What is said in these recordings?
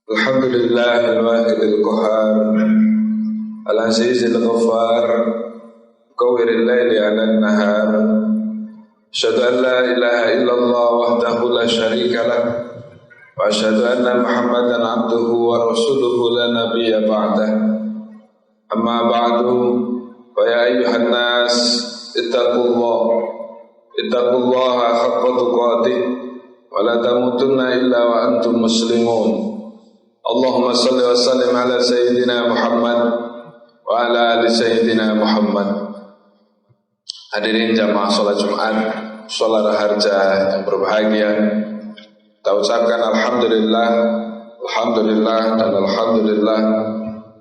Alhamdulillah al-wahidil qahar al-azizil ghaffar qawiril layli 'alan nahar. Asyhadu an la ilaha illallah wahdahu la syarika lah wa asyhadu anna Muhammadan 'abduhu wa rasuluhu la nabiyya ba'dah. Amma ba'du, fa ya ayyuhan nas ittaqullaha haqqa tuqatih wa la tamutunna illa wa antum muslimun. Allahumma salli wa sallim ala Sayyidina Muhammad wa ala ali Sayyidina Muhammad. Hadirin jamaah sholat Jumat, sholat harja yang berbahagia, kita ucapkan Alhamdulillah, Alhamdulillah dan Alhamdulillah.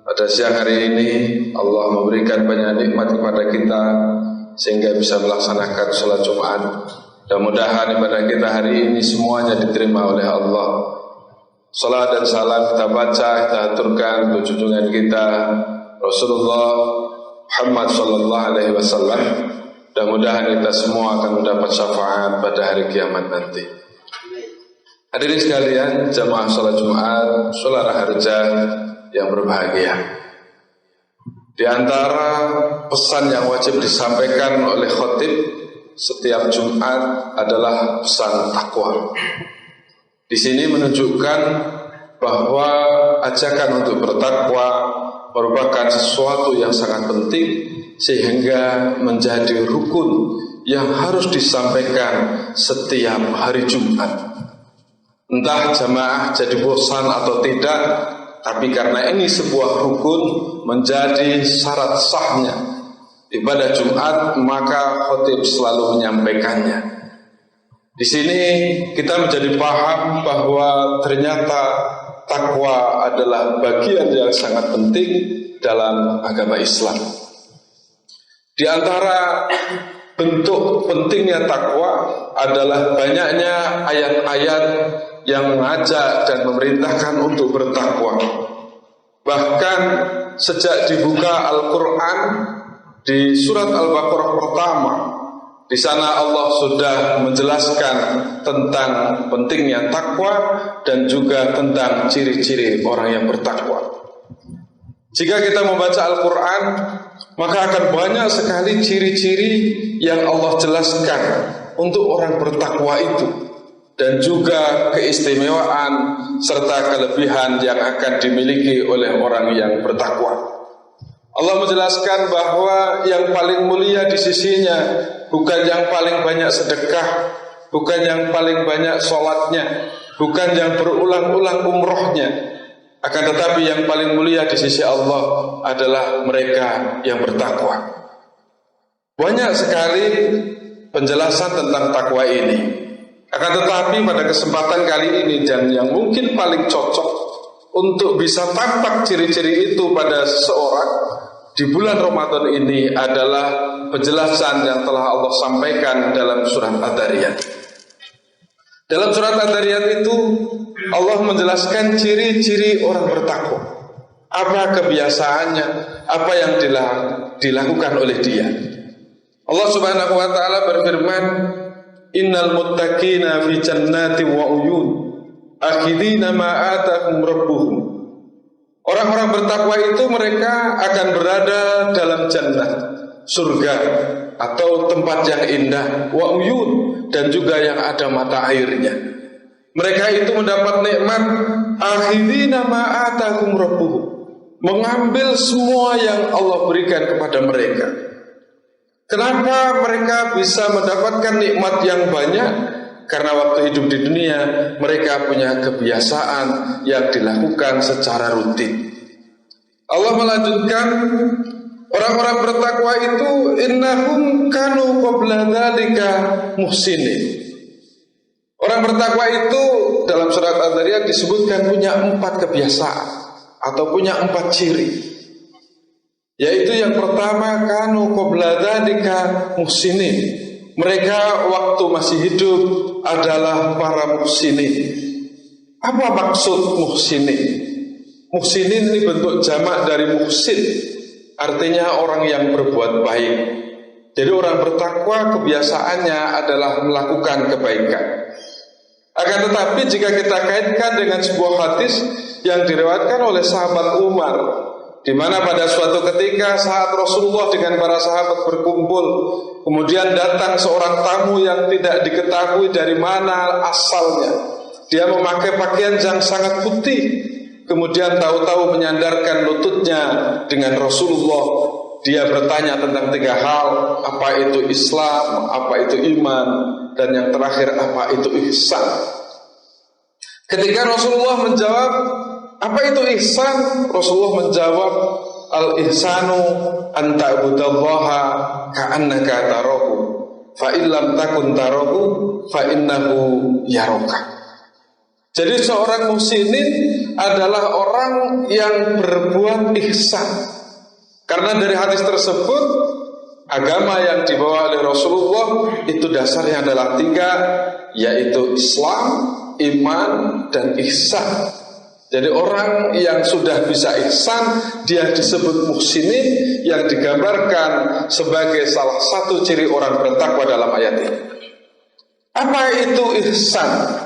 Pada siang hari ini Allah memberikan banyak nikmat kepada kita sehingga bisa melaksanakan sholat Jumat. Mudah-mudahan ibadah kita hari ini semuanya diterima oleh Allah. Salat dan salam kita baca, kita aturkan untuk junjungan kita Rasulullah Muhammad sallallahu alaihi wasallam. Mudah-mudahan kita semua akan mendapat syafaat pada hari kiamat nanti. Hadirin sekalian, jamaah salat Jumat, salat harja yang berbahagia. Di antara pesan yang wajib disampaikan oleh khatib setiap Jumat adalah pesan takwa. Di sini menunjukkan bahwa ajakan untuk bertakwa merupakan sesuatu yang sangat penting sehingga menjadi rukun yang harus disampaikan setiap hari Jumat. Entah jamaah jadi bosan atau tidak, tapi karena ini sebuah rukun menjadi syarat sahnya ibadah Jumat, maka khatib selalu menyampaikannya. Di sini kita menjadi paham bahwa ternyata takwa adalah bagian yang sangat penting dalam agama Islam. Di antara bentuk pentingnya takwa adalah banyaknya ayat-ayat yang mengajak dan memerintahkan untuk bertakwa. Bahkan sejak dibuka Al-Quran di surat Al-Baqarah pertama, di sana Allah sudah menjelaskan tentang pentingnya takwa dan juga tentang ciri-ciri orang yang bertakwa. Jika kita membaca Al-Quran, maka akan banyak sekali ciri-ciri yang Allah jelaskan untuk orang bertakwa itu, dan juga keistimewaan serta kelebihan yang akan dimiliki oleh orang yang bertakwa. Allah menjelaskan bahwa yang paling mulia di sisinya bukan yang paling banyak sedekah, bukan yang paling banyak sholatnya, bukan yang berulang-ulang umrohnya, akan tetapi yang paling mulia di sisi Allah adalah mereka yang bertakwa. Banyak sekali penjelasan tentang takwa ini. Akan tetapi pada kesempatan kali ini, dan yang mungkin paling cocok untuk bisa tampak ciri-ciri itu pada seseorang di bulan Ramadan ini adalah penjelasan yang telah Allah sampaikan dalam surat Ad-Dariyat. Dalam surat Ad-Dariyat itu Allah menjelaskan ciri-ciri orang bertakwa. Apa kebiasaannya, apa yang dilakukan oleh dia. Allah Subhanahu wa taala berfirman, "Innal muttaqina fi jannatin wa uyun, akhidina ma atahum rabbuhum." Orang-orang bertakwa itu mereka akan berada dalam jannah, surga atau tempat yang indah, wa uyun, dan juga yang ada mata airnya. Mereka itu mendapat nikmat akhidina ma atahum rabbuhum, mengambil semua yang Allah berikan kepada mereka. Kenapa mereka bisa mendapatkan nikmat yang banyak? Karena waktu hidup di dunia mereka punya kebiasaan yang dilakukan secara rutin. Allah melanjutkan, orang-orang bertakwa itu innahum kanu qabla dzalika muhsinin. Orang bertakwa itu dalam surat Ad-Dariyat disebutkan punya 4 kebiasaan atau punya 4 ciri. Yaitu yang pertama, kanu qabla dzalika muhsinin. Mereka waktu masih hidup adalah para muhsinin. Apa maksud muhsinin? Muhsinin ini bentuk jamak dari muhsin, artinya orang yang berbuat baik. Jadi orang bertakwa kebiasaannya adalah melakukan kebaikan. Akan tetapi jika kita kaitkan dengan sebuah hadis yang diriwayatkan oleh sahabat Umar, di mana pada suatu ketika saat Rasulullah dengan para sahabat berkumpul, kemudian datang seorang tamu yang tidak diketahui dari mana asalnya. Dia memakai pakaian yang sangat putih, kemudian tahu-tahu menyandarkan lututnya dengan Rasulullah. Dia bertanya tentang 3 hal, apa itu Islam, apa itu iman, dan yang terakhir apa itu ihsan. Ketika Rasulullah menjawab, apa itu ihsan? Rasulullah menjawab, al-ihsanu an ta'budallaha ka'annaka tarahu, fa illam takun tarahu fa innahu yaraka. Jadi seorang muhsinin adalah orang yang berbuat ihsan. Karena dari hadis tersebut, agama yang dibawa oleh Rasulullah itu dasarnya adalah 3, yaitu Islam, iman, dan ihsan. Jadi orang yang sudah bisa ihsan, dia disebut muhsinin, yang digambarkan sebagai salah satu ciri orang bertakwa dalam ayat ini. Apa itu ihsan?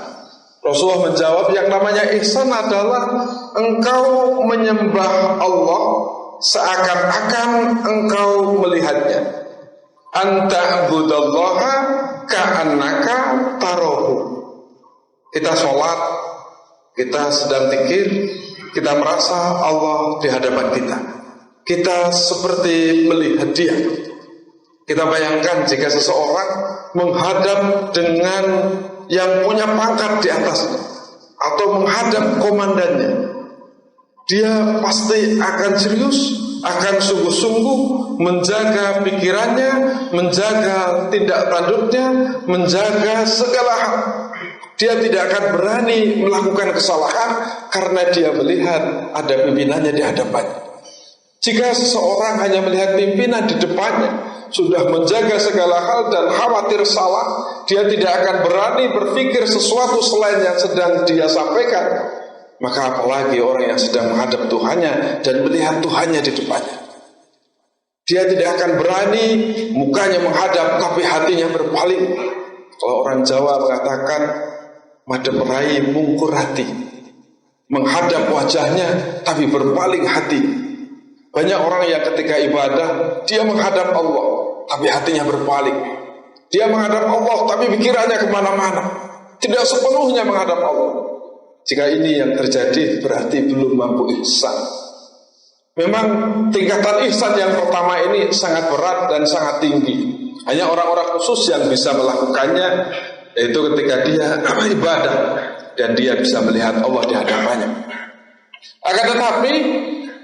Rasulullah menjawab, yang namanya ihsan adalah engkau menyembah Allah seakan-akan engkau melihatnya. Anta'budallaha ka'annaka tarahu. Kita sholat, kita sedang zikir, kita merasa Allah di hadapan kita. Kita seperti melihat Dia. Kita bayangkan jika seseorang menghadap dengan yang punya pangkat di atasnya, atau menghadap komandannya, dia pasti akan serius, akan sungguh-sungguh menjaga pikirannya, menjaga tindak tanduknya, menjaga segala hal. Dia tidak akan berani melakukan kesalahan karena dia melihat ada pimpinannya di hadapannya. Jika seseorang hanya melihat pimpinan di depannya, sudah menjaga segala hal dan khawatir salah, dia tidak akan berani berpikir sesuatu selain yang sedang dia sampaikan. Maka apalagi orang yang sedang menghadap Tuhannya dan melihat Tuhannya di depannya. Dia tidak akan berani mukanya menghadap tapi hatinya berpaling. Kalau orang Jawa mengatakan madhep rai mungkur hati, menghadap wajahnya tapi berpaling hati. Banyak orang yang ketika ibadah dia menghadap Allah tapi hatinya berpaling. Dia menghadap Allah tapi pikirannya kemana-mana, tidak sepenuhnya menghadap Allah. Jika ini yang terjadi berarti belum mampu ihsan. Memang tingkatan ihsan yang pertama ini sangat berat dan sangat tinggi. Hanya orang-orang khusus yang bisa melakukannya, yaitu ketika dia ibadah dan dia bisa melihat Allah di hadapannya. Akan tetapi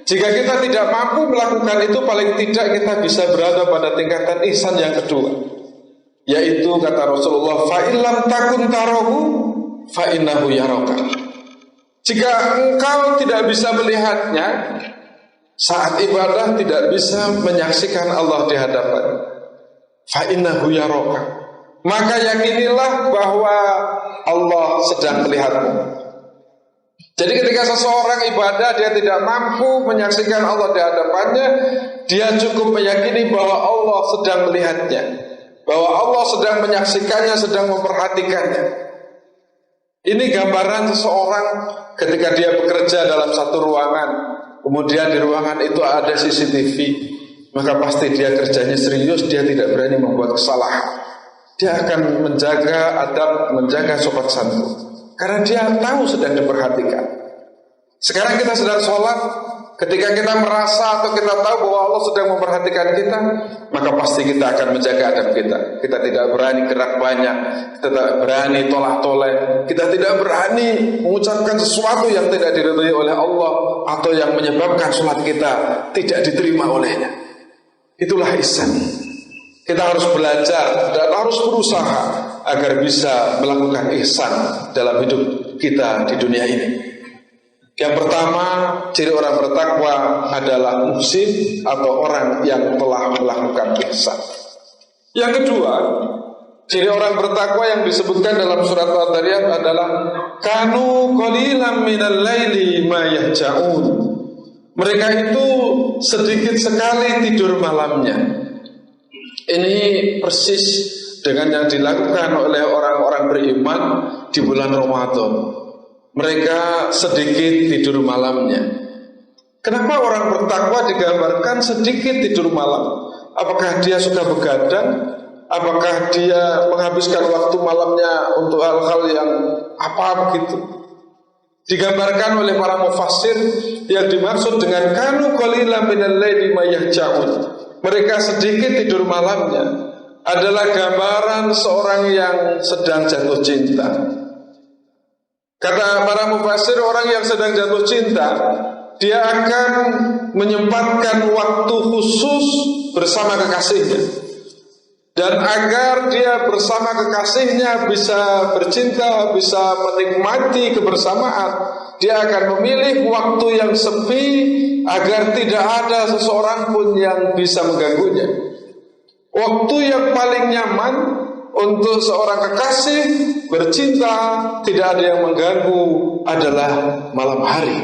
jika kita tidak mampu melakukan itu, paling tidak kita bisa berada pada tingkatan ihsan yang kedua, yaitu kata Rasulullah, fa illam takun tarahu fa innahu yaraka. Jika engkau tidak bisa melihatnya saat ibadah, tidak bisa menyaksikan Allah di hadapan, fa innahu yaraka, maka yakinilah bahwa Allah sedang melihatmu. Jadi ketika seseorang ibadah dia tidak mampu menyaksikan Allah di hadapannya, dia cukup meyakini bahwa Allah sedang melihatnya, bahwa Allah sedang menyaksikannya, sedang memperhatikannya. Ini gambaran seseorang ketika dia bekerja dalam satu ruangan, kemudian di ruangan itu ada CCTV, maka pasti dia kerjanya serius, dia tidak berani membuat kesalahan. Dia akan menjaga adab, menjaga sopan santun, karena dia tahu sedang diperhatikan. Sekarang kita sedang sholat, ketika kita merasa atau kita tahu bahwa Allah sedang memperhatikan kita, maka pasti kita akan menjaga adab kita. Kita tidak berani gerak banyak, kita tidak berani tolak-toleh, kita tidak berani mengucapkan sesuatu yang tidak diridhai oleh Allah, atau yang menyebabkan sholat kita tidak diterima olehnya. Itulah ihsan. Kita harus belajar dan harus berusaha agar bisa melakukan ihsan dalam hidup kita di dunia ini. Yang pertama, ciri orang bertakwa adalah muhsin atau orang yang telah melakukan ihsan. Yang kedua, ciri orang bertakwa yang disebutkan dalam surat Al-Dariyat adalah kanu qalilan minal laili ma yahja'un. Mereka itu sedikit sekali tidur malamnya. Ini persis dengan yang dilakukan oleh orang-orang orang beriman di bulan Ramadan. Mereka sedikit tidur malamnya. Kenapa orang bertakwa digambarkan sedikit tidur malam? Apakah dia suka begadang? Apakah dia menghabiskan waktu malamnya untuk hal-hal yang apa begitu? Digambarkan oleh para mufassir yang dimaksud dengan kanu qalilan minal laili ma yahja'un. Mereka sedikit tidur malamnya adalah gambaran seorang yang sedang jatuh cinta. Kata para mufassir, orang yang sedang jatuh cinta, dia akan menyempatkan waktu khusus bersama kekasihnya. Dan agar dia bersama kekasihnya bisa bercinta, bisa menikmati kebersamaan, dia akan memilih waktu yang sepi agar tidak ada seseorang pun yang bisa mengganggunya. Waktu yang paling nyaman untuk seorang kekasih bercinta, tidak ada yang mengganggu, adalah malam hari.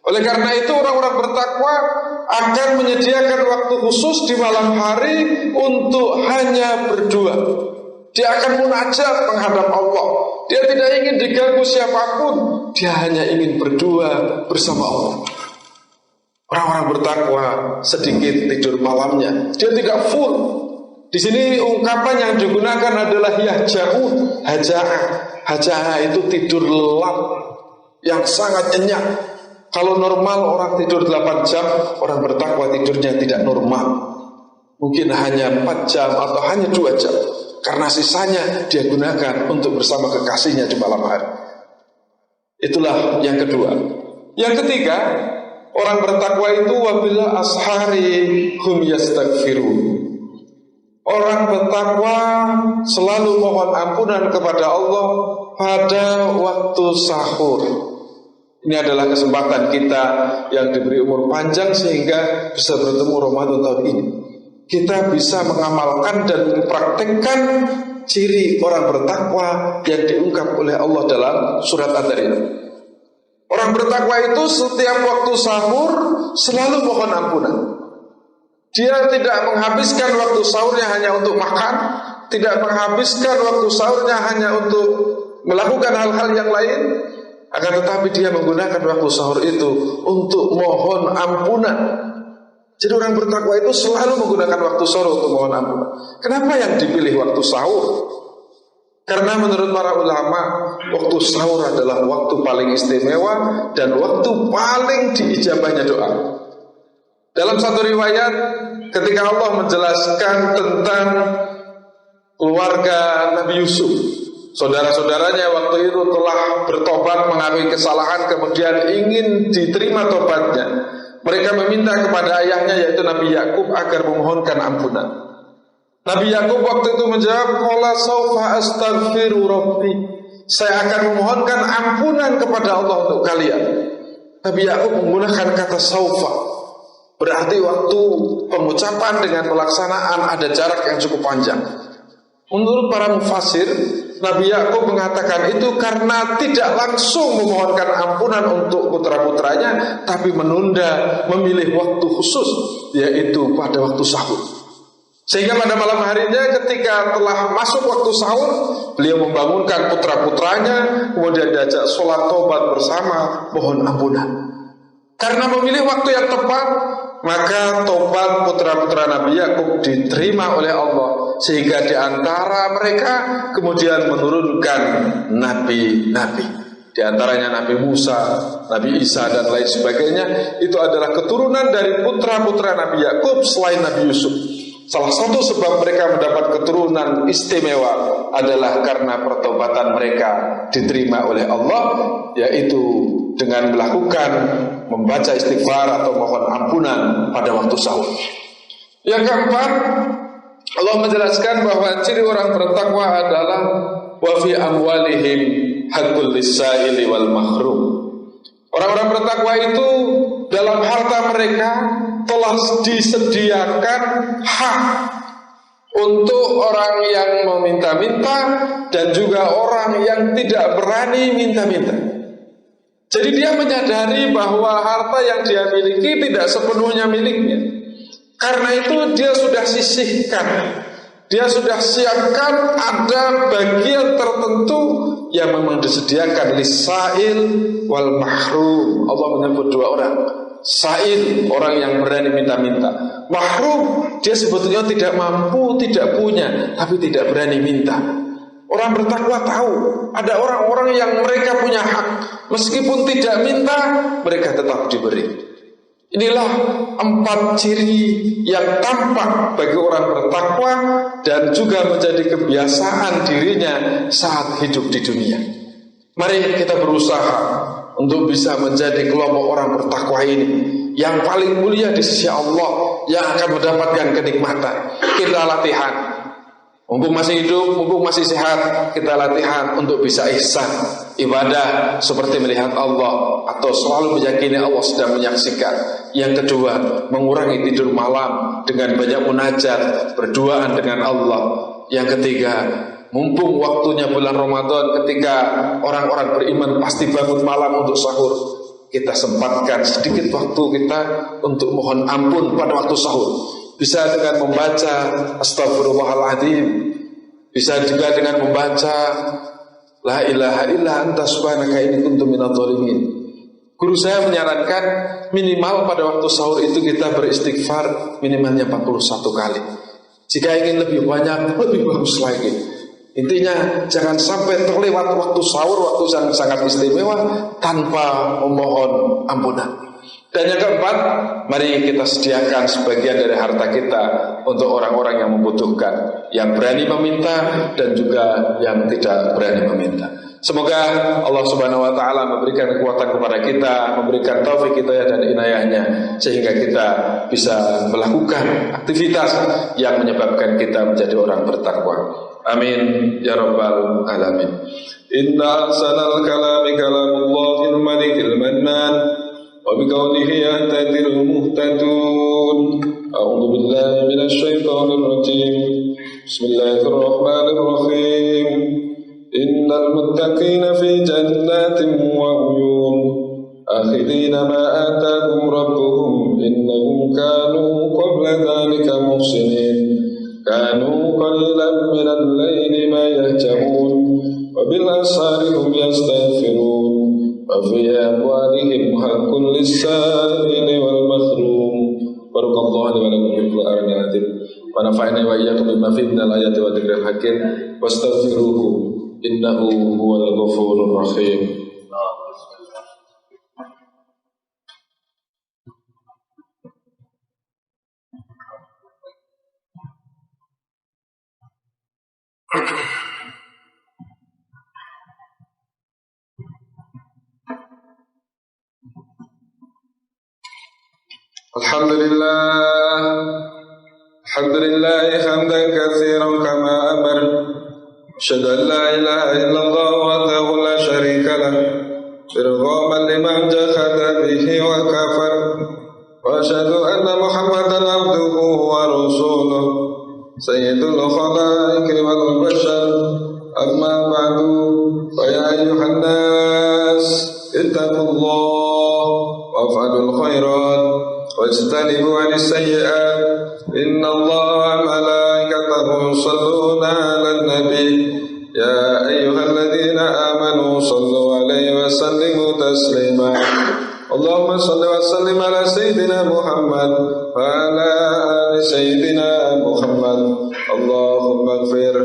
Oleh karena itu orang-orang bertakwa akan menyediakan waktu khusus di malam hari untuk hanya berdua. Dia akan munajat menghadap Allah. Dia tidak ingin diganggu siapapun. Dia hanya ingin berdua bersama Allah. Orang-orang bertakwa sedikit tidur malamnya. Dia tidak full. Di sini ungkapan yang digunakan adalah yahja'un, haja'ah. Haja'ah itu tidur lelap yang sangat nyenyak. Kalau normal orang tidur 8 jam, orang bertakwa tidurnya tidak normal. Mungkin hanya 4 jam atau hanya 2 jam. Karena sisanya dia gunakan untuk bersama kekasihnya di malam hari. Itulah yang kedua. Yang ketiga, orang bertakwa itu wabila ashari hum yastaghfirun. Orang bertakwa selalu mohon ampunan kepada Allah pada waktu sahur. Ini adalah kesempatan kita yang diberi umur panjang sehingga bisa bertemu Ramadan tahun ini. Kita bisa mengamalkan dan mempraktekkan ciri orang bertakwa yang diungkap oleh Allah dalam surat At-Tarim. Orang bertakwa itu setiap waktu sahur selalu mohon ampunan. Dia tidak menghabiskan waktu sahurnya hanya untuk makan, tidak menghabiskan waktu sahurnya hanya untuk melakukan hal-hal yang lain, akan tetapi dia menggunakan waktu sahur itu untuk mohon ampunan. Jadi orang bertakwa itu selalu menggunakan waktu sahur untuk mohon ampunan. Kenapa yang dipilih waktu sahur? Karena menurut para ulama, waktu sahur adalah waktu paling istimewa dan waktu paling diijabahnya doa. Dalam satu riwayat, ketika Allah menjelaskan tentang keluarga Nabi Yusuf, saudara-saudaranya waktu itu telah bertobat, mengakui kesalahan, kemudian ingin diterima tobatnya. Mereka meminta kepada ayahnya, yaitu Nabi Yakub, agar memohonkan ampunan. Nabi Yakub waktu itu menjawab, qala saufa astaghfiru rabbi. Saya akan memohonkan ampunan kepada Allah untuk kalian. Nabi Yakub menggunakan kata saufa. Berarti waktu pengucapan dengan pelaksanaan ada jarak yang cukup panjang. Menurut para mufassir, Nabi Yakub mengatakan itu karena tidak langsung memohonkan ampunan untuk putra-putranya, tapi menunda, memilih waktu khusus, yaitu pada waktu sahur. Sehingga pada malam harinya ketika telah masuk waktu sahur, beliau membangunkan putra-putranya, kemudian diajak sholat tobat bersama, mohon ampunan. Karena memilih waktu yang tepat, maka tobat putra-putra Nabi Yakub diterima oleh Allah, sehingga di antara mereka kemudian menurunkan nabi-nabi. Di antaranya Nabi Musa, Nabi Isa dan lain sebagainya. Itu adalah keturunan dari putra-putra Nabi Yakub selain Nabi Yusuf. Salah satu sebab mereka mendapat keturunan istimewa adalah karena pertobatan mereka diterima oleh Allah, yaitu dengan melakukan membaca istighfar atau mohon ampunan pada waktu sahur. Yang keempat, Allah menjelaskan bahwa ciri orang bertakwa adalah wa fi amwalihim haqqul lis-sa'ili wal mahrum. Orang-orang bertakwa itu dalam harta mereka telah disediakan hak untuk orang yang meminta-minta dan juga orang yang tidak berani minta-minta. Jadi dia menyadari bahwa harta yang dia miliki tidak sepenuhnya miliknya. Karena itu dia sudah sisihkan Dia sudah siapkan ada bagian tertentu yang memang disediakan lisail wal mahrum. Allah menyebut dua orang. Sa'il, orang yang berani minta-minta. Mahrum, dia sebetulnya tidak mampu, tidak punya, tapi tidak berani minta. Orang bertakwa tahu ada orang-orang yang mereka punya hak, meskipun tidak minta, mereka tetap diberi. Inilah 4 ciri yang tampak bagi orang bertakwa dan juga menjadi kebiasaan dirinya saat hidup di dunia. Mari kita berusaha untuk bisa menjadi kelompok orang bertakwa ini, yang paling mulia di sisi Allah, yang akan mendapatkan kenikmatan. Kita latihan, mumpung masih hidup, mumpung masih sehat, kita latihan untuk bisa ihsan ibadah seperti melihat Allah, atau selalu meyakini Allah sedang menyaksikan. Yang kedua, mengurangi tidur malam dengan banyak munajat, berduaan dengan Allah. Yang ketiga, mumpung waktunya bulan Ramadan, ketika orang-orang beriman pasti bangun malam untuk sahur, kita sempatkan sedikit waktu kita untuk mohon ampun pada waktu sahur. Bisa dengan membaca Astaghfirullahaladzim, bisa juga dengan membaca La ilaha illa anta subhanaka inni kuntu minadh dhalimin. Guru saya menyarankan minimal pada waktu sahur itu kita beristighfar minimalnya 41 kali. Jika ingin lebih banyak, lebih bagus lagi. Intinya jangan sampai terlewat waktu sahur, waktu yang sangat istimewa tanpa memohon ampunan. Dan yang keempat, mari kita sediakan sebagian dari harta kita untuk orang-orang yang membutuhkan, yang berani meminta dan juga yang tidak berani meminta. Semoga Allah Subhanahu wa taala memberikan kekuatan kepada kita, memberikan taufik hidayah dan inayahnya, sehingga kita bisa melakukan aktivitas yang menyebabkan kita menjadi orang bertakwa. Amin ya rabbal alamin. Inna ahsanal kalami kalamullahil malikil mannan wa biqaulihi yahtadil muhtadun. A'udzu billahi minasy syaithanir rajim. Bismillahirrahmanirrahim. Innal muttaqina fi jannatin wa uyun akhidina ma ataakum rabbuhum innahum kanu qabla dhalika muhsinin kanu qalilan minal layli ma yahjaun wa bil ashari hum yastaghfirun wa fi amwalihim haqqul lis-sa'ili wal mahrum. Barakallahu li wa lakum fil Qur'anil azim wa nafa'ana wa iyyakum bima fihi minal ayati wa dzikril hakim wastaghfiruhu innahu huwal ghafurur rahim. Alhamdulillah hamdan katsiran kama amar. Asyhadu an la ilaha illallah wahdahu la syarika lah, irghaman liman jahada bihi wa kafar. Wa asyhadu anna Muhammadan abduhu wa rasuluh, sayyidul khalaiqi wal bashar. Amma ba'du, fa ya ayyuhan nas ittaqullah waf'alul khairat wajtanibu 'anis sayyi'at. Innallaha wa malaikatahu yusholluna 'alan nabi. Ya ayyuhalladzina amanu shallu 'alaihi wa sallimu taslima. Allahumma shalli wa sallim ala sayyidina Muhammad wa ala ali sayyidina Muhammad. Allahumma ighfir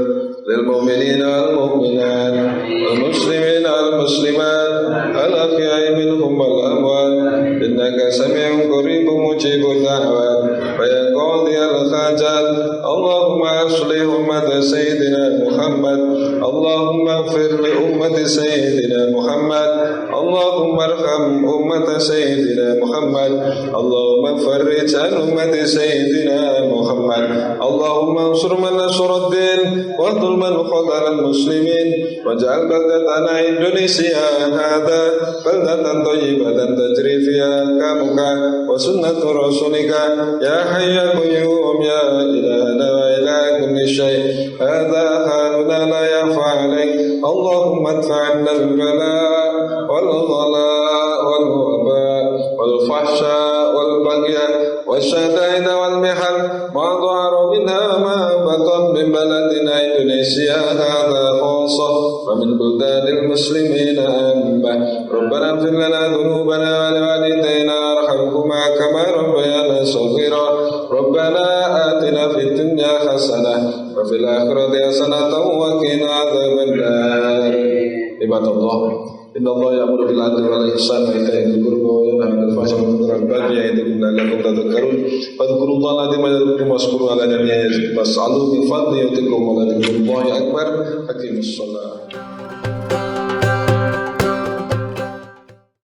lil mu'minina wal mu'minat wal muslimina wal muslimat al ahya'i minhum wal amwat innaka sami'un qaribun mujibud da'wat wa ya qadiyal hajat. Allahumma aslih ummata sayyidina Muhammad. Allahumma ighfir li ummati sayyidina Muhammad. Allahumma arham ummata sayyidina Muhammad. Allahumma farrij an ummati sayyidina Muhammad. Allahumma ansur man nasara ad-din wa dhul man qatala al-muslimin waj'al baldatana Indonesia hadha baldatan thayyibatan tajri fiha ahkamuka wa sunnatu rasulika ya hayy ya qayyum ya ilahana wa ilaha kulli syai'. Hadha haluna la yakhfa 'alaik. Allahumma adfa' 'anna al-bala wal ghala wal waba wal fahsya wal bagya wasyada'id wal mihal ma dhahara minha ma batan min خاصة ومن بلدان المسلمين عامة. ربنا اغفر لنا ذنوبنا ولوالدينا وارحمهما كما ربيانا صغيرا. ربنا آتنا في الدنيا حسنة وفي الآخرة حسنة وقنا عذاب النار. عباد الله إن الله يأمر بالعدل والإحسان وإيتاء ذي القربى وينهى عن الفحشاء والمنكر والبغي يعظكم لعلكم تذكرون. فاذكروا الله العظيم يذكركم واشكروه على نعمه يزدكم واسألوه من فضله يؤتكم ولذكر الله أكبر. أقيموا الصلاة.